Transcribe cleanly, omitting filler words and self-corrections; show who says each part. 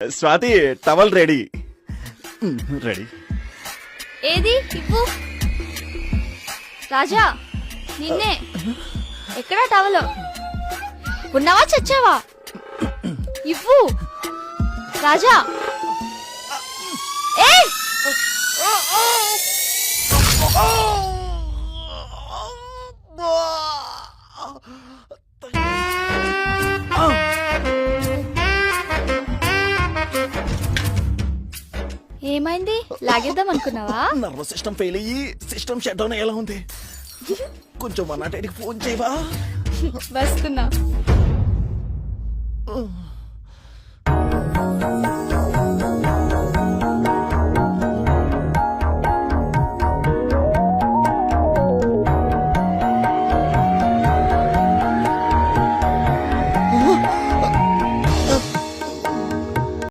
Speaker 1: Swathi towel ready. Ready.
Speaker 2: ఏది ఇవ్వు. రాజా నిన్నే. ఎక్కడా టవలో? ఉన్నావా చచ్చావా? ఇవ్వు రాజా. ఏ ఏమైంది? లాగేద్దాం అనుకున్నావా?
Speaker 1: నర్వస్ సిస్టమ్ ఫెయిల్ అయ్యి సిస్టమ్ షట్ డౌన్ ఎలా ఉంది? కొంచెం 108కి ఫోన్ చేయవా?
Speaker 2: వస్తున్నా.